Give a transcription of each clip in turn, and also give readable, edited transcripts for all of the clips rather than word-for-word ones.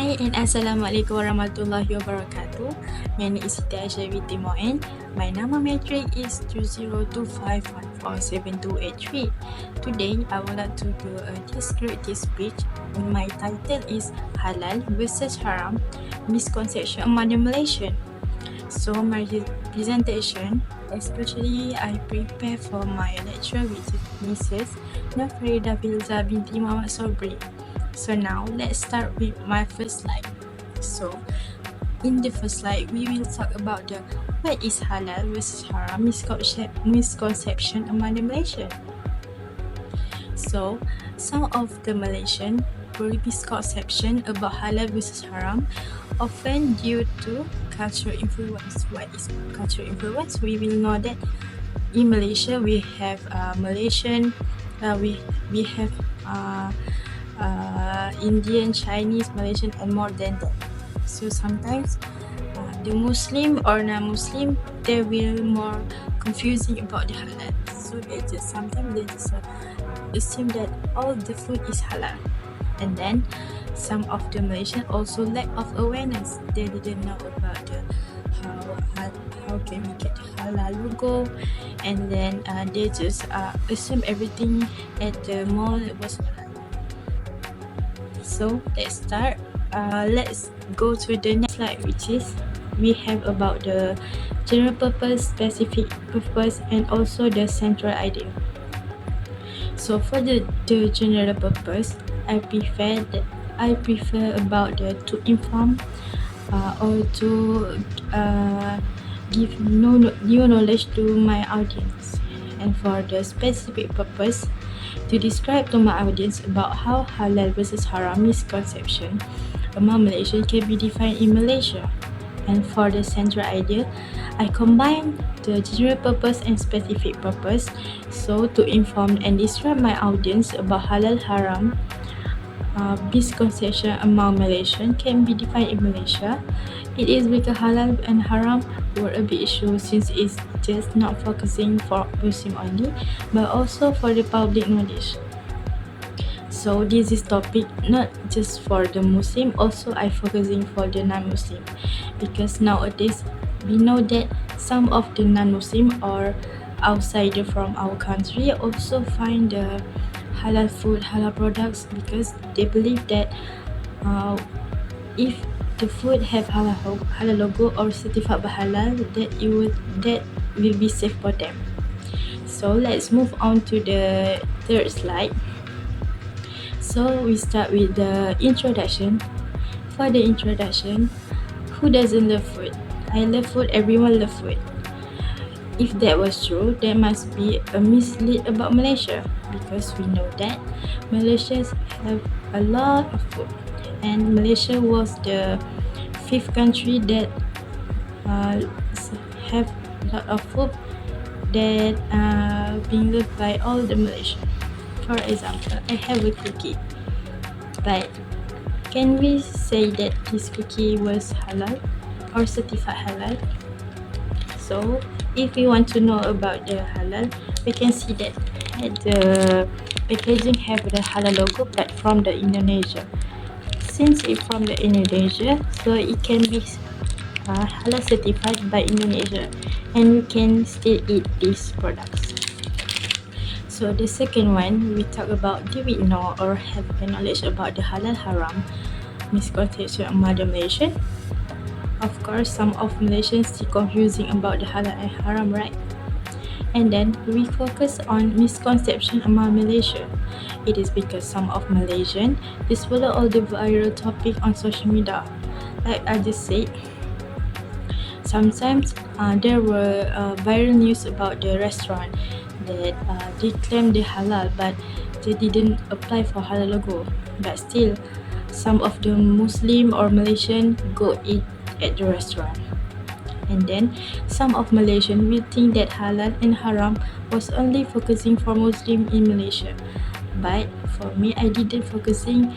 Hai and Assalamualaikum warahmatullahi wabarakatuh. My name is Siti Aisyah binti Moen. My nama matric is 2025147283. Today, I would like to do a descriptive speech. My title is Halal versus Haram, Misconceptions among the Malaysian. So my presentation, especially I prepare for my lecture with Mrs. Nafrida Bilza binti Muhammad Sobri. So now let's start with my first slide. So in the first slide, we will talk about the what is halal versus haram misconception among the Malaysian. So some of the Malaysian misconception about halal versus haram often due to cultural influence. What is cultural influence? We will know that in Malaysia we have Malaysian, we have Indian, Chinese, Malaysian, and more than that. So sometimes the Muslim or non-Muslim, they will more confusing about the halal. So they just assume that all the food is halal, and then some of the Malaysian also lack of awareness. They didn't know about the how can we get the halal logo, and then they just assume everything at the mall was halal. So let's start. Let's go to the next slide, which is we have about the general purpose, specific purpose, and also the central idea. So for the general purpose, I prefer about to inform or to give new knowledge to my audience. And for the specific purpose, to describe to my audience about how halal versus haram misconception among Malaysians can be defined in Malaysia. And for the central idea, I combine the general purpose and specific purpose, so to inform and describe my audience about halal haram misconception among Malaysians can be defined in Malaysia. It is because halal and haram were a big issue since it's just not focusing for Muslim only, but also for the public knowledge. So this is topic not just for the Muslim, also I focusing for the non-Muslim, because nowadays we know that some of the non-Muslim or outsider from our country also find the halal food, halal products, because they believe that if the food have halal logo or certified by halal, that will be safe for them. So let's move on to the third slide. So we start with the introduction. For the introduction, who doesn't love food? I love food, everyone loves food. If that was true, there must be a mislead about Malaysia, because we know that Malaysia have a lot of food, and Malaysia was the 5th country that have a lot of food that being loved by all the Malaysians. For example, I have a cookie, but can we say that this cookie was halal or certified halal? So if we want to know about the halal, we can see that the packaging have the halal logo, but from the Indonesia. Since it's from the Indonesia, so it can be halal certified by Indonesia, and we can still eat these products. So the second one, we talk about, do we know or have the knowledge about the halal haram misconception among the Malaysian? Of course, some of Malaysians still confusing about the halal and haram, right? And then we focus on misconception among Malaysia. It is because some of Malaysian just follow all the viral topic on social media. Like I just said, sometimes there were viral news about the restaurant that they claim they halal, but they didn't apply for halal logo. But still, some of the Muslim or Malaysian go eat at the restaurant. And then some of Malaysian will think that halal and haram was only focusing for Muslim in Malaysia. But for me, I didn't focusing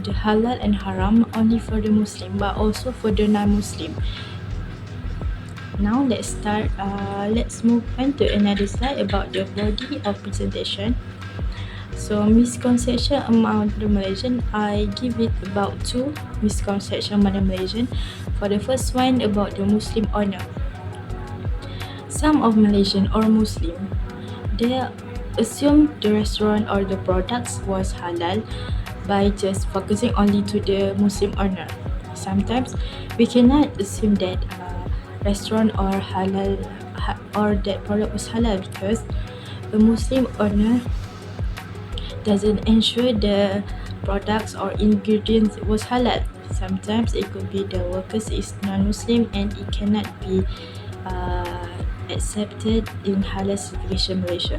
the halal and haram only for the Muslim, but also for the non-Muslim. Now let's start. Let's move on to another slide about the body of presentation. So misconception among the Malaysian, I give it about 2 misconception among the Malaysian. For the first one, about the Muslim owner. Some of Malaysian or Muslim, they assume the restaurant or the products was halal by just focusing only to the Muslim owner. Sometimes we cannot assume that restaurant or halal or that product was halal because a Muslim owner doesn't ensure the products or ingredients was halal. Sometimes it could be the workers is non-Muslim and it cannot be uh, accepted in halal certification Malaysia.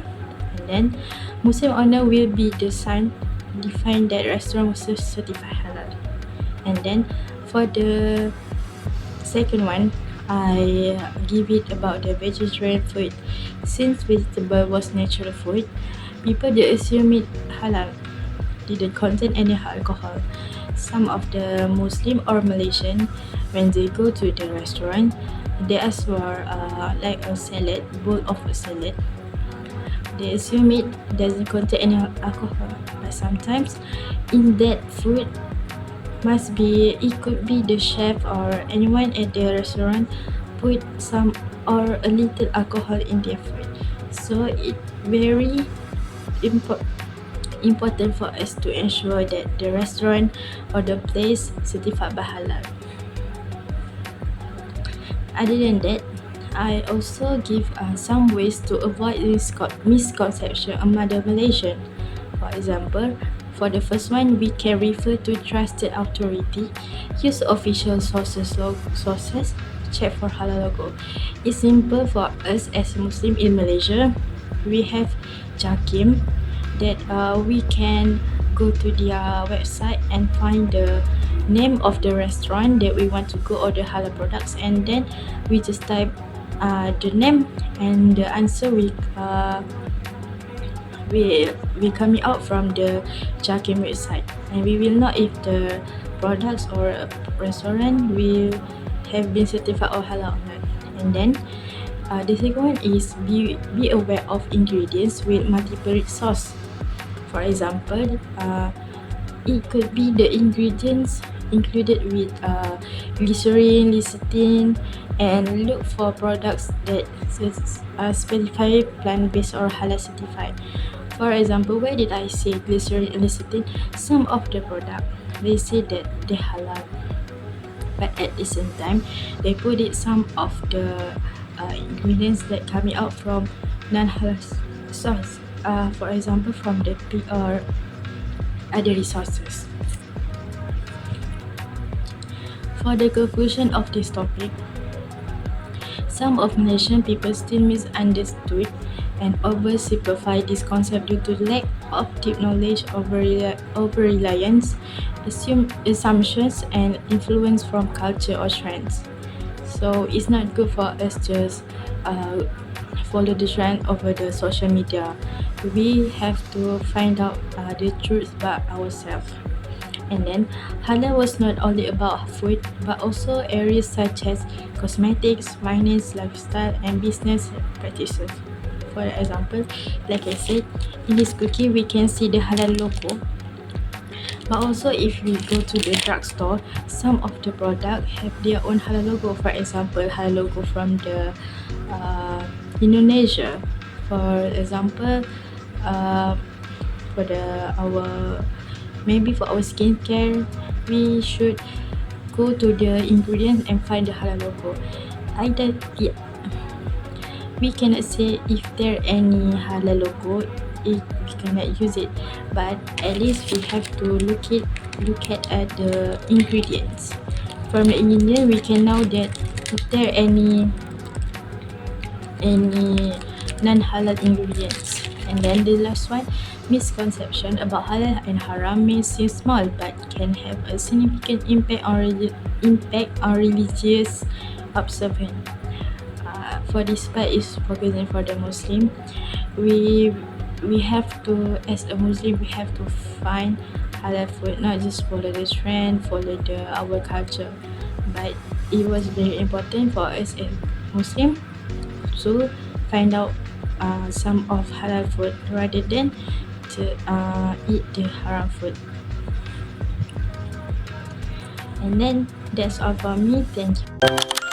And then Muslim owner will be the sign define that restaurant was certified halal. And then for the second one, I give it about the vegetarian food. Since vegetable was natural food, people they assume it halal, didn't contain any alcohol. Some of the Muslim or Malaysian, when they go to the restaurant, they ask for like a salad, bowl of a salad. They assume it doesn't contain any alcohol, but sometimes in that food must be, it could be the chef or anyone at the restaurant put some or a little alcohol in their food. So it very important for us to ensure that the restaurant or the place certified by halal. Other than that, I also give some ways to avoid misconception among the Malaysian. For example, for the first one, we can refer to trusted authority, use official sources, check for halal logo. It's simple for us as Muslim in Malaysia. We have JAKIM that we can go to their website and find the name of the restaurant that we want to go order halal products, and then we just type the name and the answer we coming out from the JAKIM website, and we will know if the products or restaurant will have been certified or halal or not. And then the second one is be aware of ingredients with multiple source. For example, it could be the ingredients included with glycerin, lecithin, and look for products that specify plant-based or halal certified. For example, where did I say glycerin and lecithin? Some of the product they say that they halal, but at the same time they put it some of the ingredients that coming out from non-halal source. For example, from the pig or other resources. For the conclusion of this topic, some of Malaysian people still misunderstood and oversimplify this concept due to lack of deep knowledge, over-reliance, assumptions, and influence from culture or trends. So it's not good for us just follow the trend over the social media. We have to find out the truth by ourselves. And then halal was not only about food but also areas such as cosmetics, finance, lifestyle, and business practices. For example, like I said, in this cookie we can see the halal logo. But also if we go to the drugstore, some of the product have their own halal logo. For example, halal logo from the Indonesia. For example, for our skincare, we should go to the ingredients and find the halal logo. We cannot say if there any halal logo, we cannot use it, but at least we have to look at the ingredients. From the ingredient, we can know that if there any non-halal ingredients. And then the last one, misconception about halal and haram may seem small but can have a significant impact on religious observance. For this part is focusing for the Muslim. We have to, as a Muslim, we have to find halal food, not just follow the trend, follow our culture. But it was very important for us as Muslim to find out some of halal food rather than eat the haram food. And then that's all for me. Thank you.